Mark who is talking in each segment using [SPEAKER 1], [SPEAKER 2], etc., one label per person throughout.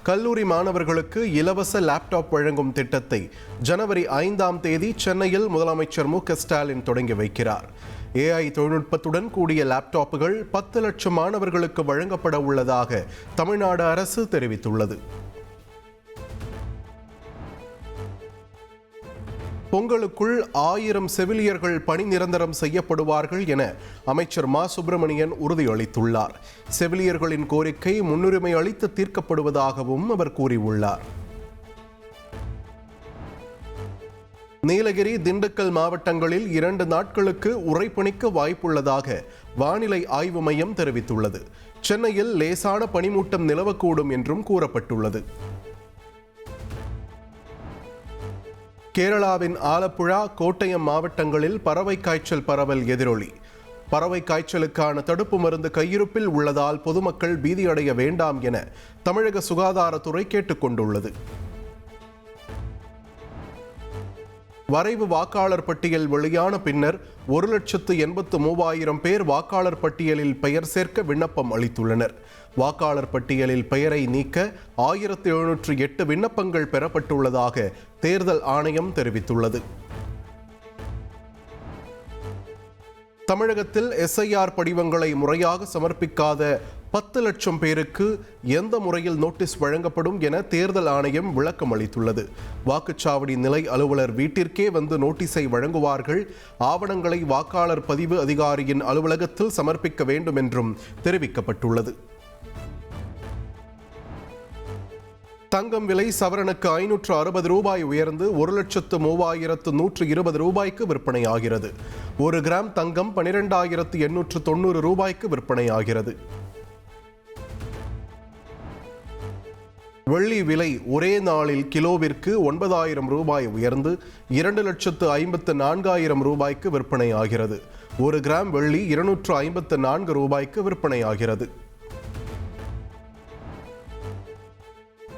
[SPEAKER 1] கல்லூரி மாணவர்களுக்கு இலவச லேப்டாப் வழங்கும் திட்டத்தை ஜனவரி 5ஆம் தேதி சென்னையில் முதலமைச்சர் மு.க.ஸ்டாலின் தொடங்கி வைக்கிறார். AI தொழில்நுட்பத்துடன் கூடிய லேப்டாப்புகள் 10 லட்சம் மாணவர்களுக்கு வழங்கப்பட உள்ளதாக தமிழ்நாடு அரசு தெரிவித்துள்ளது. பொங்கலுக்குள் 1000 செவிலியர்கள் பணி நிரந்தரம் செய்யப்படுவார்கள் என அமைச்சர் மா. சுப்பிரமணியன் உறுதியளித்துள்ளார். செவிலியர்களின் கோரிக்கை முன்னுரிமை அளித்து தீர்க்கப்படுவதாகவும் அவர் கூறியுள்ளார். நீலகிரி, திண்டுக்கல் மாவட்டங்களில் 2 நாட்களுக்கு உறைபனிக்க வாய்ப்புள்ளதாக வானிலை ஆய்வு மையம் தெரிவித்துள்ளது. சென்னையில் லேசான பனிமூட்டம் நிலவக்கூடும் என்றும் கூறப்பட்டுள்ளது. கேரளாவின் ஆலப்புழா, கோட்டயம் மாவட்டங்களில் பறவை காய்ச்சல் பரவல் எதிரொலி. பறவை காய்ச்சலுக்கான தடுப்பு மருந்து கையிருப்பில் உள்ளதால் பொதுமக்கள் பீதியடைய வேண்டாம் என தமிழக சுகாதாரத்துறை கேட்டுக்கொண்டுள்ளது. வரைவு வாக்காளர் பட்டியல் வெளியான பின்னர் 1,83,000 பேர் வாக்காளர் பட்டியலில் பெயர் சேர்க்க விண்ணப்பம் அளித்துள்ளனர். வாக்காளர் பட்டியலில் பெயரை நீக்க 1708 விண்ணப்பங்கள் பெறப்பட்டுள்ளதாக தேர்தல் ஆணையம் தெரிவித்துள்ளது. தமிழகத்தில் SIR படிவங்களை முறையாக சமர்ப்பிக்காத 10 லட்சம் பேருக்கு எந்த முறையில் நோட்டீஸ் வழங்கப்படும் என தேர்தல் ஆணையம் விளக்கம் அளித்துள்ளது. வாக்குச்சாவடி நிலை அலுவலர் வீட்டிற்கே வந்து நோட்டீஸை வழங்குவார்கள். ஆவணங்களை வாக்காளர் பதிவு அதிகாரியின் அலுவலகத்தில் சமர்ப்பிக்க வேண்டும் என்றும் தெரிவிக்கப்பட்டுள்ளது. தங்கம் விலை சவரனுக்கு 560 ரூபாய் உயர்ந்து 1,03,120 ரூபாய்க்கு விற்பனையாகிறது. 1 கிராம் தங்கம் 12,890 ரூபாய்க்கு விற்பனையாகிறது. வெள்ளி விலை ஒரே நாளில் கிலோவிற்கு 9,000 ரூபாய் உயர்ந்து 2,54,000 ரூபாய்க்கு விற்பனையாகிறது. 1 கிராம் வெள்ளி 254 ரூபாய்க்கு விற்பனையாகிறது.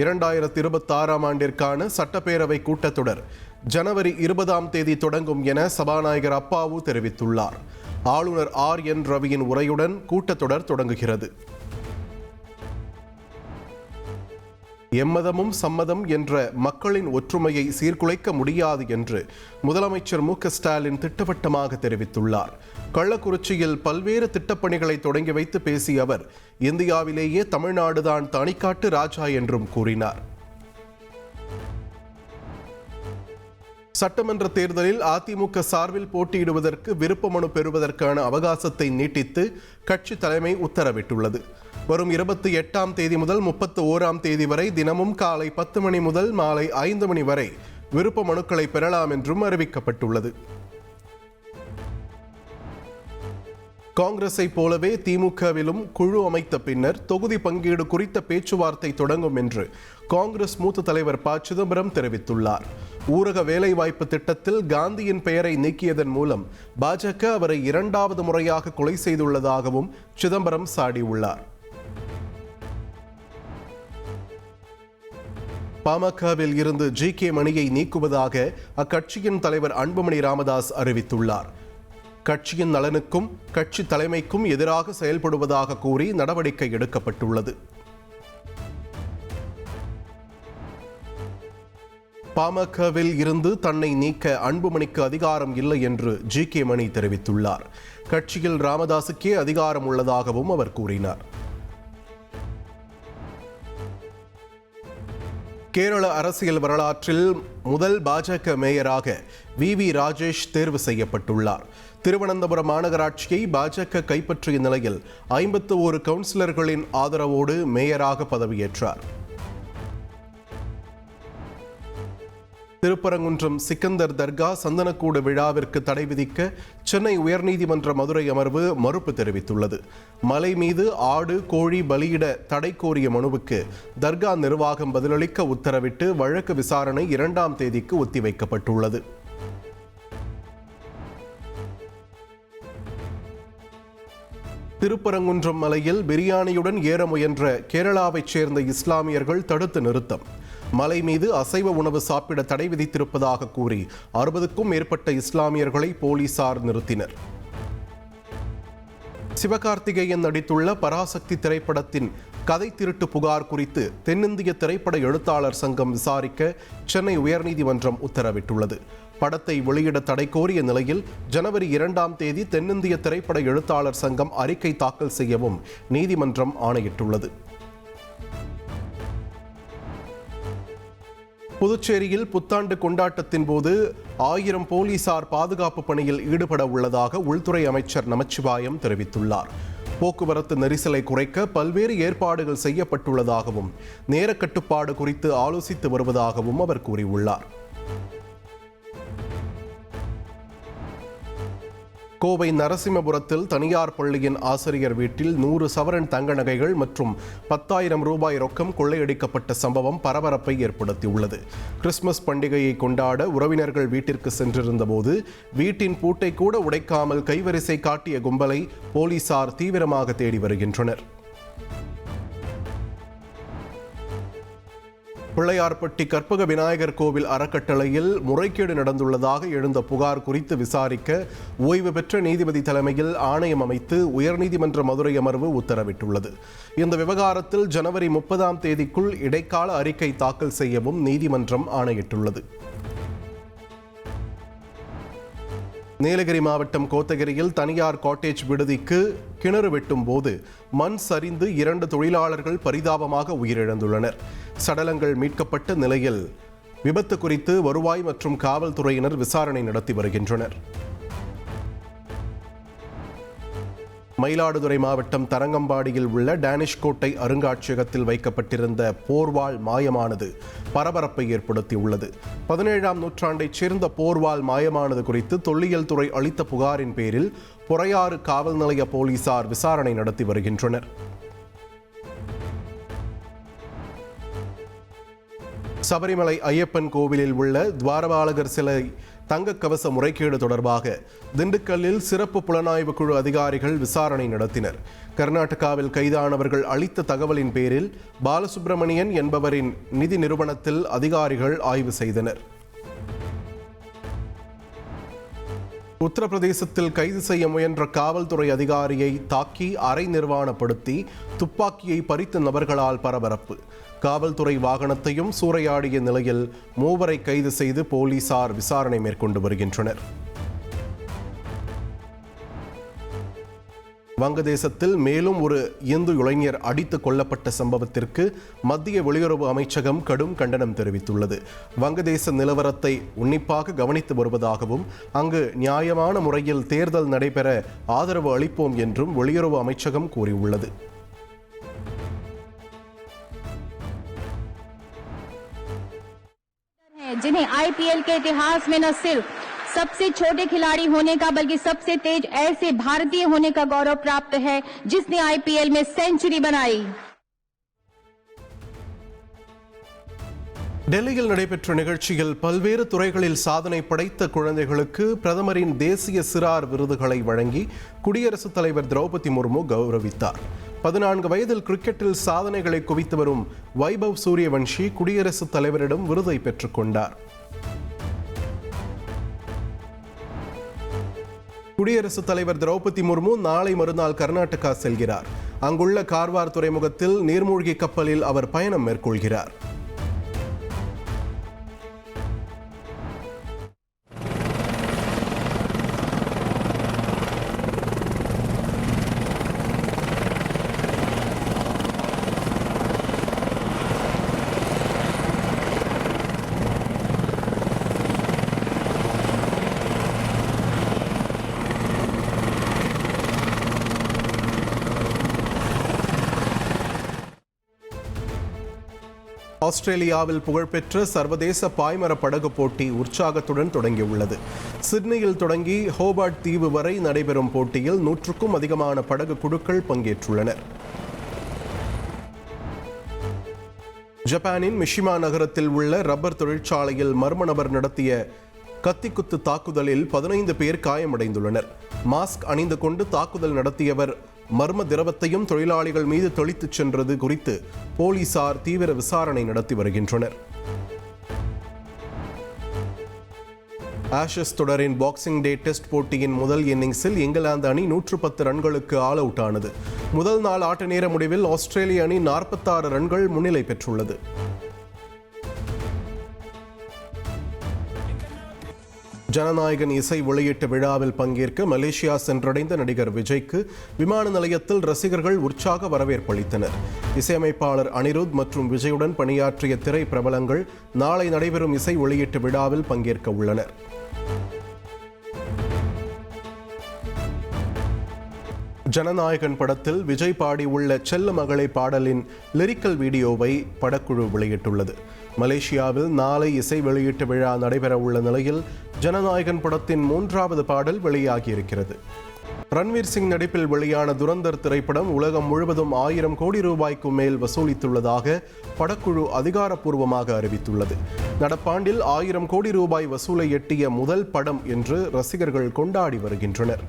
[SPEAKER 1] 2026ஆம் ஆண்டிற்கான சட்டப்பேரவை கூட்டத்தொடர் ஜனவரி 20ஆம் தேதி தொடங்கும் என சபாநாயகர் அப்பாவு தெரிவித்துள்ளார். ஆளுநர் RN ரவியின் உரையுடன் கூட்டத்தொடர் தொடங்குகிறது. எம்மதமும் சம்மதம் என்ற மக்களின் ஒற்றுமையை சீர்குலைக்க முடியாது என்று முதலமைச்சர் மு.க.ஸ்டாலின் திட்டவட்டமாக தெரிவித்துள்ளார். கள்ளக்குறிச்சியில் பல்வேறு திட்டப்பணிகளை தொடங்கி வைத்து பேசிய அவர், இந்தியாவிலேயே தமிழ்நாடுதான் தனிக்காட்டு ராஜா என்றும் கூறினார். சட்டமன்ற தேர்தலில் அதிமுக சார்பில் போட்டியிடுவதற்கு விருப்ப மனு பெறுவதற்கான அவகாசத்தை நீட்டித்து கட்சி தலைமை உத்தரவிட்டுள்ளது. வரும் 28ஆம் தேதி முதல் 31ஆம் தேதி வரை தினமும் காலை 10 மணி முதல் மாலை 5 மணி வரை விருப்ப மனுக்களை பெறலாம் என்றும் அறிவிக்கப்பட்டுள்ளது. காங்கிரஸை போலவே திமுகவிலும் குழு அமைத்த பின்னர் தொகுதி பங்கீடு குறித்த பேச்சுவார்த்தை தொடங்கும் என்று காங்கிரஸ் மூத்த தலைவர் ப. சிதம்பரம் தெரிவித்துள்ளார். ஊரக வேலைவாய்ப்பு திட்டத்தில் காந்தியின் பெயரை நீக்கியதன் மூலம் பாஜக அவரை 2வது முறையாக கொலை செய்துள்ளதாகவும் சிதம்பரம் சாடியுள்ளார். பாமகவில் இருந்து G.K. மணியை நீக்குவதாக அக்கட்சியின் தலைவர் அன்புமணி ராமதாஸ் அறிவித்துள்ளார். கட்சியின் நலனுக்கும் கட்சி தலைமைக்கும் எதிராக செயல்படுவதாக கூறி நடவடிக்கை எடுக்கப்பட்டுள்ளது. பாமகவில் இருந்து தன்னை நீக்க அன்புமணிக்கு அதிகாரம் இல்லை என்று G.K. மணி தெரிவித்துள்ளார். கட்சியில் ராமதாசுக்கே அதிகாரம் உள்ளதாகவும் அவர் கூறினார். கேரள அரசியல் வரலாற்றில் முதல் பாஜக மேயராக V.V. ராஜேஷ் தேர்வு செய்யப்பட்டுள்ளார். திருவனந்தபுரம் மாநகராட்சியை பாஜக கைப்பற்றிய நிலையில் 51 கவுன்சிலர்களின் ஆதரவோடு மேயராக பதவியேற்றார். திருப்பரங்குன்றம் சிக்கந்தர் தர்கா சந்தனக்கூடு விழாவிற்கு தடை விதிக்க சென்னை உயர்நீதிமன்ற மதுரை அமர்வு மறுப்பு தெரிவித்துள்ளது. மலை மீது ஆடு, கோழி பலியிட தடை கோரிய மனுவுக்கு தர்கா நிர்வாகம் பதிலளிக்க உத்தரவிட்டு வழக்கு விசாரணை 2ஆம் தேதிக்கு ஒத்திவைக்கப்பட்டுள்ளது. திருப்பரங்குன்றம் மலையில் பிரியாணியுடன் ஏற முயன்ற கேரளாவைச் சேர்ந்த இஸ்லாமியர்கள் தடுத்து நிறுத்தம். மலை மீது அசைவ உணவு சாப்பிட தடை விதித்திருப்பதாக கூறி 60க்கும் மேற்பட்ட இஸ்லாமியர்களை போலீசார் நிறுத்தினர். சிவகார்த்திகேயன் நடித்துள்ள பராசக்தி திரைப்படத்தின் கதை திருட்டு புகார் குறித்து தென்னிந்திய திரைப்பட எழுத்தாளர் சங்கம் விசாரிக்க சென்னை உயர்நீதிமன்றம் உத்தரவிட்டுள்ளது. படத்தை வெளியிட தடை கோரிய நிலையில் ஜனவரி 2ஆம் தேதி தென்னிந்திய திரைப்பட எழுத்தாளர் சங்கம் அறிக்கை தாக்கல் செய்யவும் நீதிமன்றம் ஆணையிட்டுள்ளது. புதுச்சேரியில் புத்தாண்டு கொண்டாட்டத்தின் போது 1000 போலீசார் பாதுகாப்பு பணியில் ஈடுபட உள்ளதாக உள்துறை அமைச்சர் நமச்சிவாயம் தெரிவித்துள்ளார். போக்குவரத்து நெரிசலை குறைக்க பல்வேறு ஏற்பாடுகள் செய்யப்பட்டுள்ளதாகவும் நேர கட்டுப்பாடு குறித்து ஆலோசித்து வருவதாகவும் அவர் கூறியுள்ளார். கோவை நரசிம்மபுரத்தில் தனியார் பள்ளியின் ஆசிரியர் வீட்டில் 100 சவரன் தங்க நகைகள் மற்றும் 10,000 ரூபாய் ரொக்கம் கொள்ளையடிக்கப்பட்ட சம்பவம் பரபரப்பை ஏற்படுத்தியுள்ளது. கிறிஸ்துமஸ் பண்டிகையை கொண்டாட உறவினர்கள் வீட்டிற்கு சென்றிருந்த போது வீட்டின் பூட்டை கூட உடைக்காமல் கைவரிசை காட்டிய கும்பலை போலீசார் தீவிரமாக தேடி வருகின்றனர். பிள்ளையார்பட்டி கற்பக விநாயகர் கோவில் அறக்கட்டளையில் முறைகேடு நடந்துள்ளதாக எழுந்த புகார் குறித்து விசாரிக்க ஓய்வு பெற்ற நீதிபதி தலைமையில் ஆணையம் அமைத்து உயர்நீதிமன்ற மதுரை அமர்வு உத்தரவிட்டுள்ளது. இந்த விவகாரத்தில் ஜனவரி 30ஆம் தேதிக்குள் இடைக்கால அறிக்கை தாக்கல் செய்யவும் நீதிமன்றம் ஆணையிட்டுள்ளது. நீலகிரி மாவட்டம் கோத்தகிரியில் தனியார் காட்டேஜ் விடுதிக்கு கிணறு வெட்டும் போது மண் சரிந்து 2 தொழிலாளர்கள் பரிதாபமாக உயிரிழந்துள்ளனர். சடலங்கள் மீட்கப்பட்ட நிலையில் விபத்து குறித்து வருவாய் மற்றும் காவல்துறையினர் விசாரணை நடத்தி வருகின்றனர். மயிலாடுதுறை மாவட்டம் தரங்கம்பாடியில் உள்ள டேனிஷ் கோட்டை அருங்காட்சியகத்தில் வைக்கப்பட்டிருந்த போர்வாள் மாயமானது பரபரப்பை ஏற்படுத்தியுள்ளது. 17ஆம் நூற்றாண்டைச் சேர்ந்த போர்வாள் மாயமானது குறித்து தொல்லியல் துறை அளித்த புகாரின் பேரில் பொறையாறு காவல் நிலைய போலீசார் விசாரணை நடத்தி வருகின்றனர். சபரிமலை ஐயப்பன் கோவிலில் உள்ள துவாரபாலகர் சிலை தங்க கவச முறைகேடு தொடர்பாக திண்டுக்கல்லில் சிறப்பு புலனாய்வு குழு அதிகாரிகள் விசாரணை நடத்தினர். கர்நாடகாவில் கைதானவர்கள் அளித்த தகவலின் பேரில் பாலசுப்ரமணியன் என்பவரின் நிதி நிறுவனத்தில் அதிகாரிகள் ஆய்வு செய்தனர். உத்தரப்பிரதேசத்தில் கைது செய்ய முயன்ற காவல்துறை அதிகாரியை தாக்கி அரை நிர்வாணப்படுத்தி துப்பாக்கியை பறித்த நபர்களால் பரபரப்பு. காவல்துறை வாகனத்தையும் சூறையாடிய நிலையில் 3 கைது செய்து போலீசார் விசாரணை மேற்கொண்டு வருகின்றனர். வங்கதேசத்தில் மேலும் ஒரு இந்து இளைஞர் அடித்துக் கொல்லப்பட்ட சம்பவத்திற்கு மத்திய வெளியுறவு அமைச்சகம் கடும் கண்டனம் தெரிவித்துள்ளது. வங்கதேச நிலவரத்தை உன்னிப்பாக கவனித்து வருவதாகவும் அங்கு நியாயமான முறையில் தேர்தல் நடைபெற ஆதரவு அளிப்போம் என்றும் வெளியுறவு அமைச்சகம் கூறியுள்ளது.
[SPEAKER 2] जिन्हें आईपीएल के इतिहास में न सिर्फ सबसे छोटे खिलाड़ी होने का बल्कि सबसे तेज ऐसे भारतीय होने का गौरव प्राप्त है जिसने आईपीएल में सेंचुरी बनाई.
[SPEAKER 1] டெல்லியில் நடைபெற்ற நிகழ்ச்சியில் பல்வேறு துறைகளில் சாதனை படைத்த குழந்தைகளுக்கு பிரதமரின் தேசிய சிறார் விருதுகளை வழங்கி குடியரசுத் தலைவர் திரௌபதி முர்மு கௌரவித்தார். 14 வயதில் கிரிக்கெட்டில் சாதனைகளை குவித்து வரும் வைபவ் சூரியவன்ஷி குடியரசுத் தலைவரிடம் விருதை பெற்றுக் கொண்டார். குடியரசுத் தலைவர் திரௌபதி முர்மு நாளை மறுநாள் கர்நாடகா செல்கிறார். அங்குள்ள கார்வார் துறைமுகத்தில் நீர்மூழ்கி கப்பலில் அவர் பயணம் மேற்கொள்கிறார். ஆஸ்திரேலியாவில் புகழ்பெற்ற சர்வதேச பாய்மர படகு போட்டி உற்சாகத்துடன் தொடங்கியுள்ளது. சிட்னியில் தொடங்கி ஹோபார்ட் தீவு வரை நடைபெறும் போட்டியில் 100க்கும் அதிகமான படகு குழுக்கள் பங்கேற்றுள்ளனர். ஜப்பானின் மிஷிமா நகரத்தில் உள்ள ரப்பர் தொழிற்சாலையில் மர்ம நபர் நடத்திய கத்திக்குத்து தாக்குதலில் 15 பேர் காயமடைந்துள்ளனர். மாஸ்க் அணிந்து கொண்டு தாக்குதல் நடத்தியவர் மர்ம திரவத்தையும் தொழிலாளிகள் மீது தெளித்துச் சென்றது குறித்து போலீசார் தீவிர விசாரணை நடத்தி வருகின்றனர். ஆஷஸ் தொடரின் பாக்ஸிங் டே டெஸ்ட் போட்டியின் முதல் இன்னிங்ஸில் இங்கிலாந்து அணி 110 ரன்களுக்கு ஆல் அவுட் ஆனது. முதல் நாள் ஆட்ட நேர முடிவில் ஆஸ்திரேலிய அணி 46 ரன்கள் முன்னிலை பெற்றுள்ளது. ஜனநாயகன் இசை வெளியீட்டு விழாவில் பங்கேற்க மலேசியா சென்றடைந்த நடிகர் விஜய்க்கு விமான நிலையத்தில் ரசிகர்கள் உற்சாக வரவேற்பு அளித்தனர். இசையமைப்பாளர் அனிருத் மற்றும் விஜயுடன் பணியாற்றிய திரை பிரபலங்கள் நாளை நடைபெறும் இசை வெளியீட்டு விழாவில் பங்கேற்க உள்ளனர். ஜனநாயகன் படத்தில் விஜய் பாடியுள்ள செல்ல மகளை பாடலின் லிரிக்கல் வீடியோவை படக்குழு வெளியிட்டுள்ளது. மலேசியாவில் நாளை இசை வெளியீட்டு விழா நடைபெற உள்ள நிலையில் ஜனநாயகன் படத்தின் 3வது பாடல் வெளியாகியிருக்கிறது. ரன்வீர் சிங் நடிப்பில் வெளியான துரந்தர் திரைப்படம் உலகம் முழுவதும் 1000 கோடி ரூபாய்க்கு மேல் வசூலித்துள்ளதாக படக்குழு அதிகாரப்பூர்வமாக அறிவித்துள்ளது. நடப்பாண்டில் 1000 கோடி ரூபாய் வசூலை எட்டிய முதல் படம் என்று ரசிகர்கள் கொண்டாடி வருகின்றனர்.